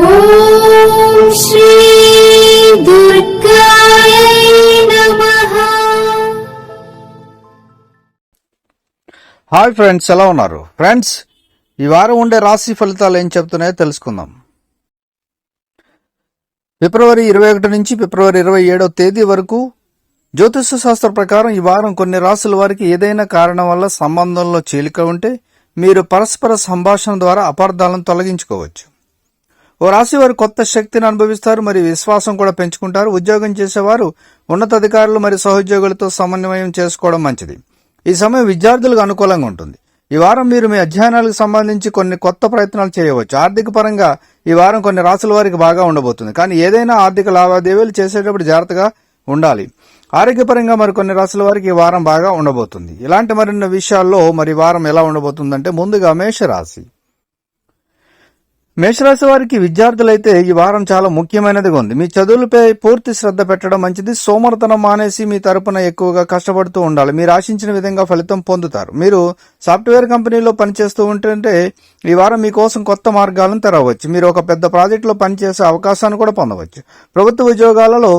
ఓం శ్రీ దుర్గాయ నమః. Hi friends, ఎలా ఉన్నారు? ఫ్రెండ్స్, ఈ వారం ఉండే రాశి ఫలితాలు ఏం చెప్తున్నాయో తెలుసుకుందాం. ఫిబ్రవరి 21 నుంచి ఫిబ్రవరి 27వ తేదీ వరకు జ్యోతిష శాస్త్ర ప్రకారం ఈ వారం కొన్ని రాశుల వారికి ఏదైనా కారణం వల్ల సంబంధంలో చీలిక ఉంటే మీరు పరస్పర సంభాషణ ద్వారా అపార్థాలను తొలగించుకోవచ్చు. ఓ రాశి వారు కొత్త శక్తిని అనుభవిస్తారు, మరియు విశ్వాసం కూడా పెంచుకుంటారు. ఉద్యోగం చేసేవారు ఉన్నతాధికారులు మరియు సహోద్యోగులతో సమన్వయం చేసుకోవడం మంచిది. ఈ సమయం విద్యార్థులకు అనుకూలంగా ఉంటుంది. ఈ వారం మీరు మీ అధ్యయనాలకు సంబంధించి కొన్ని కొత్త ప్రయత్నాలు చేయవచ్చు. ఆర్థిక పరంగా ఈ వారం కొన్ని రాశుల వారికి బాగా ఉండబోతుంది, కానీ ఏదైనా ఆర్థిక లావాదేవీలు చేసేటప్పుడు జాగ్రత్తగా ఉండాలి. ఆరోగ్యపరంగా మరికొన్ని రాశుల వారికి ఈ వారం బాగా ఉండబోతుంది. ఇలాంటి మరిన్ని విషయాల్లో మరి వారం ఎలా ఉండబోతుందంటే, ముందుగా మేషరాశి వారికి విద్యార్థులైతే ఈ వారం చాలా ముఖ్యమైనదిగా ఉంది. మీ చదువులపై పూర్తి శ్రద్ధ పెట్టడం మంచిది. సోమరితనం మానేసి మీ తరపున ఎక్కువగా కష్టపడుతూ ఉండాలి. మీరు ఆశించిన విధంగా ఫలితం పొందుతారు. మీరు సాఫ్ట్వేర్ కంపెనీలో పనిచేస్తూ ఉంటుంటే ఈ వారం మీకోసం కొత్త మార్గాలను తెరవచ్చు. మీరు ఒక పెద్ద ప్రాజెక్టులో పనిచేసే అవకాశాన్ని కూడా పొందవచ్చు. ప్రభుత్వ ఉద్యోగాలలో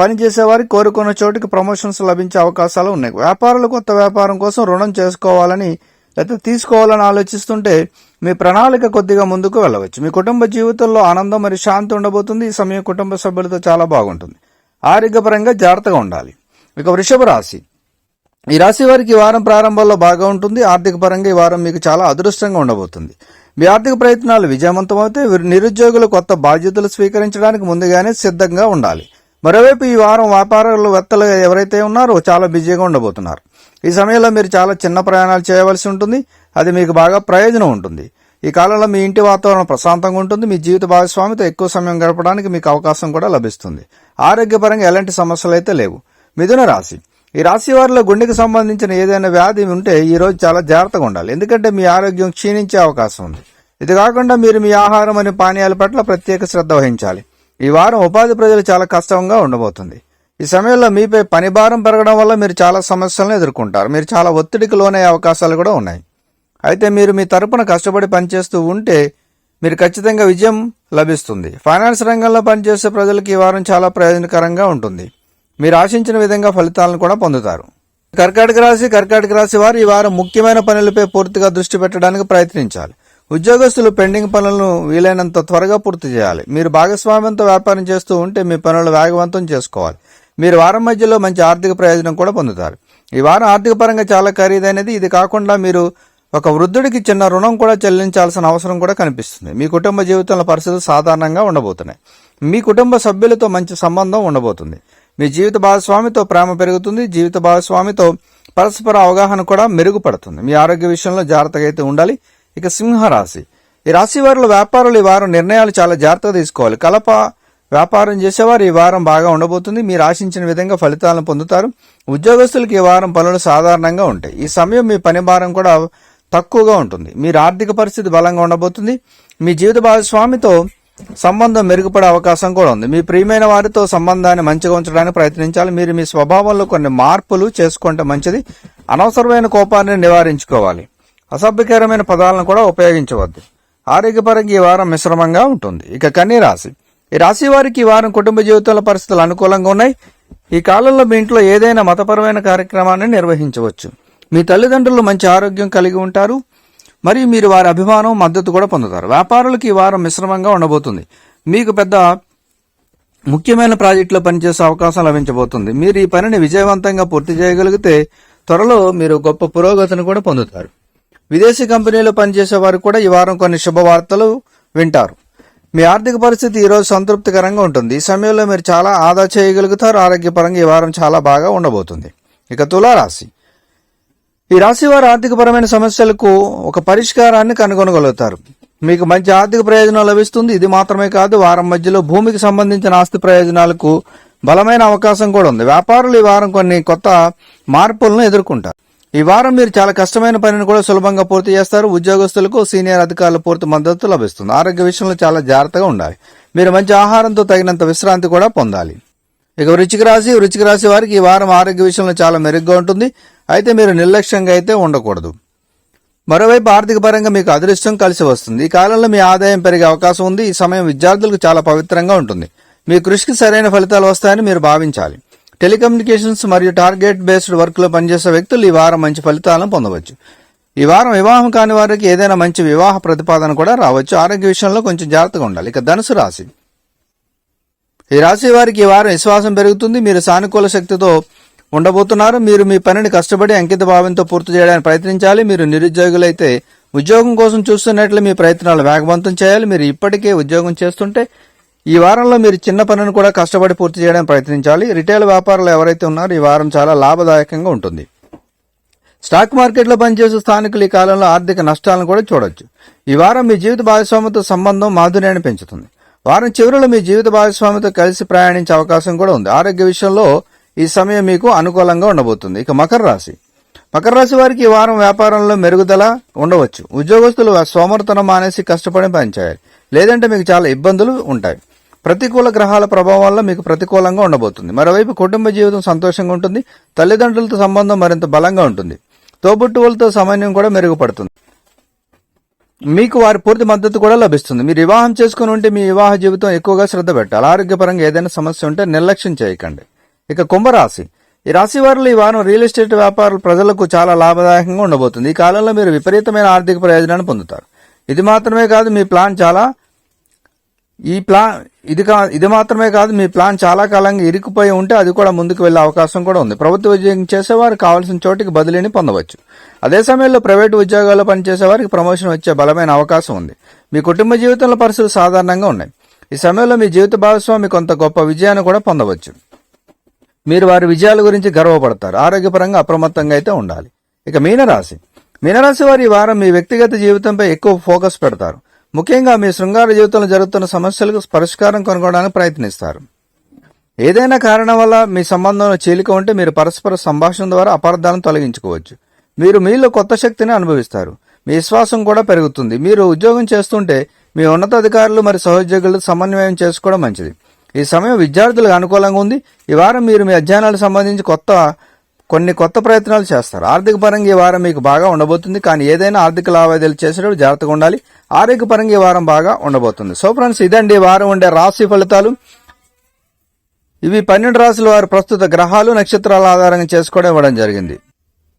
పనిచేసే వారికి కోరుకున్న చోటుకి ప్రమోషన్స్ లభించే అవకాశాలు ఉన్నాయి. వ్యాపారులు కొత్త వ్యాపారం కోసం రుణం చేసుకోవాలని లేదా తీసుకోవాలని ఆలోచిస్తుంటే మీ ప్రణాళిక కొద్దిగా ముందుకు వెళ్ళవచ్చు. మీ కుటుంబ జీవితంలో ఆనందం మరియు శాంతి ఉండబోతుంది. ఈ సమయం కుటుంబ సభ్యులతో చాలా బాగుంటుంది. ఆరోగ్యపరంగా జాగ్రత్తగా ఉండాలి. ఇక వృషభ రాశి, ఈ రాశి వారికి ఈ వారం ప్రారంభంలో బాగా ఉంటుంది. ఆర్థిక పరంగా ఈ వారం మీకు చాలా అదృష్టంగా ఉండబోతుంది. మీ ఆర్థిక ప్రయత్నాలు విజయవంతమవుతే నిరుద్యోగులు కొత్త బాధ్యతలు స్వీకరించడానికి ముందుగానే సిద్ధంగా ఉండాలి. మరోవైపు ఈ వారం వ్యాపారవేత్తలు ఎవరైతే ఉన్నారో చాలా బిజీగా ఉండబోతున్నారు. ఈ సమయంలో మీరు చాలా చిన్న ప్రయాణాలు చేయవలసి ఉంటుంది. అది మీకు బాగా ప్రయోజనం ఉంటుంది. ఈ కాలంలో మీ ఇంటి వాతావరణం ప్రశాంతంగా ఉంటుంది. మీ జీవిత భాగస్వామితో ఎక్కువ సమయం గడపడానికి మీకు అవకాశం కూడా లభిస్తుంది. ఆరోగ్యపరంగా ఎలాంటి సమస్యలు అయితే లేవు. మిథున రాశి, ఈ రాశి వారిలో గుండెకి సంబంధించిన ఏదైనా వ్యాధి ఉంటే ఈ రోజు చాలా జాగ్రత్తగా ఉండాలి, ఎందుకంటే మీ ఆరోగ్యం క్షీణించే అవకాశం ఉంది. ఇది కాకుండా మీరు మీ ఆహారం మరియు పానీయాల పట్ల ప్రత్యేక శ్రద్ధ వహించాలి. ఈ వారం ఉపాధి ప్రజలు చాలా కష్టంగా ఉండబోతుంది. ఈ సమయంలో మీపై పని భారం పెరగడం వల్ల మీరు చాలా సమస్యలను ఎదుర్కొంటారు. మీరు చాలా ఒత్తిడికి లోనయ్యే అవకాశాలు కూడా ఉన్నాయి. అయితే మీరు మీ తరపున కష్టపడి పనిచేస్తూ ఉంటే మీరు ఖచ్చితంగా విజయం లభిస్తుంది. ఫైనాన్స్ రంగంలో పనిచేసే ప్రజలకు ఈ వారం చాలా ప్రయోజనకరంగా ఉంటుంది. మీరు ఆశించిన విధంగా ఫలితాలను కూడా పొందుతారు. కర్కాటక రాశి వారు ఈ వారం ముఖ్యమైన పనులపై పూర్తిగా దృష్టి పెట్టడానికి ప్రయత్నించాలి. ఉద్యోగస్తులు పెండింగ్ పనులను వీలైనంత త్వరగా పూర్తి చేయాలి. మీరు భాగస్వామ్యంతో వ్యాపారం చేస్తూ ఉంటే మీ పనులను వేగవంతం చేసుకోవాలి. మీరు వారం మధ్యలో మంచి ఆర్థిక ప్రయోజనం కూడా పొందుతారు. ఈ వారం ఆర్థిక పరంగా చాలా ఖరీదైనది. ఇది కాకుండా మీరు ఒక వృద్ధుడికి చిన్న రుణం కూడా చెల్లించాల్సిన అవసరం కూడా కనిపిస్తుంది. మీ కుటుంబ జీవితంలో పరిస్థితులు సాధారణంగా ఉండబోతున్నాయి. మీ కుటుంబ సభ్యులతో మంచి సంబంధం ఉండబోతుంది. మీ జీవిత భాగస్వామితో ప్రేమ పెరుగుతుంది. జీవిత భాగస్వామితో పరస్పర అవగాహన కూడా మెరుగుపడుతుంది. మీ ఆరోగ్య విషయంలో జాగ్రత్తగా అయితే ఉండాలి. ఇక సింహరాశి, ఈ రాశి వారిలో వ్యాపారులు ఈ వారం నిర్ణయాలు చాలా జాగ్రత్తగా తీసుకోవాలి. కలప వ్యాపారం చేసేవారు ఈ వారం బాగా ఉండబోతుంది. మీరు ఆశించిన విధంగా ఫలితాలను పొందుతారు. ఉద్యోగస్తులకు ఈ వారం పనులు సాధారణంగా ఉంటాయి. ఈ సమయం మీ పని భారం కూడా తక్కువగా ఉంటుంది. మీరు ఆర్థిక పరిస్థితి బలంగా ఉండబోతుంది. మీ జీవిత భాగస్వామితో సంబంధం మెరుగుపడే అవకాశం కూడా ఉంది. మీ ప్రియమైన వారితో సంబంధాన్ని మంచిగా ఉంచడానికి ప్రయత్నించాలి. మీరు మీ స్వభావంలో కొన్ని మార్పులు చేసుకుంటే మంచిది. అనవసరమైన కోపాన్ని నివారించుకోవాలి. అసభ్యకరమైన పదాలను కూడా ఉపయోగించవద్దు. ఆరోగ్యపరంగా ఈ వారం మిశ్రమంగా ఉంటుంది. ఇక కన్య రాశి, ఈ రాశి వారికి ఈ వారం కుటుంబ జీవితంలో పరిస్థితులు అనుకూలంగా ఉన్నాయి. ఈ కాలంలో మీ ఇంట్లో ఏదైనా మతపరమైన కార్యక్రమాన్ని నిర్వహించవచ్చు. మీ తల్లిదండ్రులు మంచి ఆరోగ్యం కలిగి ఉంటారు, మరియు మీరు వారి అభిమానం మద్దతు కూడా పొందుతారు. వ్యాపారులకు ఈ వారం మిశ్రమంగా ఉండబోతుంది. మీకు పెద్ద ముఖ్యమైన ప్రాజెక్టులో పనిచేసే అవకాశం లభించబోతుంది. మీరు ఈ పనిని విజయవంతంగా పూర్తి చేయగలిగితే త్వరలో మీరు గొప్ప పురోగతిని కూడా పొందుతారు. విదేశీ కంపెనీలో పనిచేసే వారు కూడా ఈ వారం కొన్ని శుభవార్తలు వింటారు. మీ ఆర్థిక పరిస్థితి ఈ రోజు సంతృప్తికరంగా ఉంటుంది. ఈ సమయంలో మీరు చాలా ఆదా చేయగలుగుతారు. ఆరోగ్యపరంగా ఈ వారం చాలా బాగా ఉండబోతుంది. ఇక తులారాశి, ఈ రాశి వారు ఆర్థికపరమైన సమస్యలకు ఒక పరిష్కారాన్ని కనుగొనగలుగుతారు. మీకు మంచి ఆర్థిక ప్రయోజనం లభిస్తుంది. ఇది మాత్రమే కాదు, వారం మధ్యలో భూమికి సంబంధించిన ఆస్తి ప్రయోజనాలకు బలమైన అవకాశం కూడా ఉంది. వ్యాపారులు ఈ వారం కొన్ని కొత్త మార్పులను ఎదుర్కొంటారు. ఈ వారం మీరు చాలా కష్టమైన పనిని కూడా సులభంగా పూర్తి చేస్తారు. ఉద్యోగస్తులకు సీనియర్ అధికారుల పూర్తి మద్దతు లభిస్తుంది. ఆరోగ్య విషయంలో చాలా జాగ్రత్తగా ఉండాలి. మీరు మంచి ఆహారంతో తగినంత విశ్రాంతి కూడా పొందాలి. ఇక వృశ్చిక రాశి వారికి ఈ వారం ఆరోగ్య విషయంలో చాలా మెరుగ్గా ఉంటుంది. అయితే మీరు నిర్లక్ష్యంగా అయితే ఉండకూడదు. మరోవైపు ఆర్థిక పరంగా మీకు అదృష్టం కలిసి వస్తుంది. ఈ కాలంలో మీ ఆదాయం పెరిగే అవకాశం ఉంది. ఈ సమయం విద్యార్థులకు చాలా పవిత్రంగా ఉంటుంది. మీ కృషికి సరైన ఫలితాలు వస్తాయని మీరు భావించాలి. టెలికమ్యూనికేషన్స్ మరియు టార్గెట్ బేస్డ్ వర్క్ లో పనిచేసే వ్యక్తులు ఈ వారం మంచి ఫలితాలను పొందవచ్చు. ఈ వారం వివాహం కాని వారికి ఏదైనా మంచి వివాహ ప్రతిపాదన కూడా రావచ్చు. ఆరోగ్య విషయంలో కొంచెం జాగ్రత్తగా ఉండాలి. ఇక ధనుసు రాశి. ఈ రాశి వారికి ఈ వారం విశ్వాసం పెరుగుతుంది. మీరు సానుకూల శక్తితో ఉండబోతున్నారు. మీరు మీ పనిని కష్టపడి అంకిత భావంతో పూర్తి చేయడానికి ప్రయత్నించాలి. మీరు నిరుద్యోగులైతే ఉద్యోగం కోసం చూస్తున్నట్లు మీ ప్రయత్నాలు వేగవంతం చేయాలి. మీరు ఇప్పటికే ఉద్యోగం చేస్తుంటే ఈ వారంలో మీరు చిన్న పనిని కూడా కష్టపడి పూర్తి చేయడానికి ప్రయత్నించాలి. రిటైల్ వ్యాపారులు ఎవరైతే ఉన్నారో ఈ వారం చాలా లాభదాయకంగా ఉంటుంది. స్టాక్ మార్కెట్లో పనిచేసే స్థానికులు ఈ కాలంలో ఆర్థిక నష్టాలను కూడా చూడొచ్చు. ఈ వారం మీ జీవిత భాగస్వామితో సంబంధం మాధుర్యాన్ని పెంచుతుంది. వారం చివరిలో మీ జీవిత భాగస్వామితో కలిసి ప్రయాణించే అవకాశం కూడా ఉంది. ఆరోగ్య విషయంలో ఈ సమయం మీకు అనుకూలంగా ఉండబోతుంది. ఇక మకర రాశి. మకర రాశి వారికి ఈ వారం వ్యాపారంలో మెరుగుదల ఉండవచ్చు. ఉద్యోగస్తులు సోమరితనం మానేసి కష్టపడి పనిచేయాలి, లేదంటే మీకు చాలా ఇబ్బందులు ఉంటాయి. ప్రతికూల గ్రహాల ప్రభావం వల్ల మీకు ప్రతికూలంగా ఉండబోతుంది. మరోవైపు కుటుంబ జీవితం సంతోషంగా ఉంటుంది. తల్లిదండ్రులతో సంబంధం మరింత బలంగా ఉంటుంది. తోబుట్టువులతో సమన్వయం కూడా మెరుగుపడుతుంది. మీకు వారి పూర్తి మద్దతు కూడా లభిస్తుంది. మీరు వివాహం చేసుకుని ఉంటే మీ వివాహ జీవితం ఎక్కువగా శ్రద్ధ పెట్టాలి. ఆరోగ్యపరంగా ఏదైనా సమస్య ఉంటే నిర్లక్ష్యం చేయకండి. ఇక కుంభరాశి. ఈ రాశి వారిలో ఈ వారం రియల్ ఎస్టేట్ వ్యాపారులు ప్రజలకు చాలా లాభదాయకంగా ఉండబోతుంది. ఈ కాలంలో మీరు విపరీతమైన ఆర్థిక ప్రయోజనాన్ని పొందుతారు. ఇది మాత్రమే కాదు మీ ప్లాన్ చాలా కాలంగా ఇరుక్కుపోయి ఉంటే అది కూడా ముందుకు వెళ్లే అవకాశం కూడా ఉంది. ప్రభుత్వ ఉద్యోగం చేసేవారు కావాల్సిన చోటికి బదిలీని పొందవచ్చు. అదే సమయంలో ప్రైవేటు ఉద్యోగాల్లో పనిచేసే వారికి ప్రమోషన్ వచ్చే బలమైన అవకాశం ఉంది. మీ కుటుంబ జీవితంలో పరిస్థితులు సాధారణంగా ఉన్నాయి. ఈ సమయంలో మీ జీవిత భాగస్వామి కొంత గొప్ప విజయాన్ని కూడా పొందవచ్చు. మీరు వారి విజయాల గురించి గర్వపడతారు. ఆరోగ్యపరంగా అప్రమత్తంగా అయితే ఉండాలి. ఇక మీనరాశి. మీనరాశి వారు ఈ వారం మీ వ్యక్తిగత జీవితంపై ఎక్కువ ఫోకస్ పెడతారు. ముఖ్యంగా మీ శృంగార జీవితంలో జరుగుతున్న సమస్యలకు పరిష్కారం కనుగొనడానికి ప్రయత్నిస్తారు. ఏదైనా కారణం వల్ల మీ సంబంధంలో చీలిక ఉంటే మీరు పరస్పర సంభాషణ ద్వారా అపార్థాలను తొలగించుకోవచ్చు. మీరు మీలో కొత్త శక్తిని అనుభవిస్తారు. మీ విశ్వాసం కూడా పెరుగుతుంది. మీరు ఉద్యోగం చేస్తుంటే మీ ఉన్నతాధికారులు మరియు సహోద్యోగులతో సమన్వయం చేసుకోవడం మంచిది. ఈ సమయం విద్యార్థులకు అనుకూలంగా ఉంది. ఈ వారం మీరు మీ అధ్యయనాలకు సంబంధించి కొన్ని కొత్త ప్రయత్నాలు చేస్తారు. ఆర్థిక పరంగా ఈ వారం మీకు బాగా ఉండబోతుంది. కానీ ఏదైనా ఆర్థిక లావాదేవీలు చేసేటప్పుడు జాగ్రత్తగా ఉండాలి. ఆరోగ్యపరంగా ఈ వారం బాగా ఉండబోతుంది. సో ఫ్రెండ్స్, ఇదండి ఈ వారం ఉండే రాశి ఫలితాలు. ఇవి 12 రాశుల వారి ప్రస్తుత గ్రహాలు నక్షత్రాల ఆధారంగా చేసుకోవడం ఇవ్వడం జరిగింది.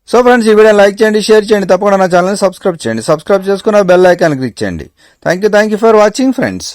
సో ఫ్రెండ్స్, ఈ వీడియో లైక్ చేయండి, షేర్ చేయండి, తప్పకుండా నా ఛానల్ని సబ్స్క్రైబ్ చేయండి. సబ్స్క్రైబ్ చేసుకున్న బెల్ ఐకాన్ క్లిక్ చేయండి. Thank you for watching friends.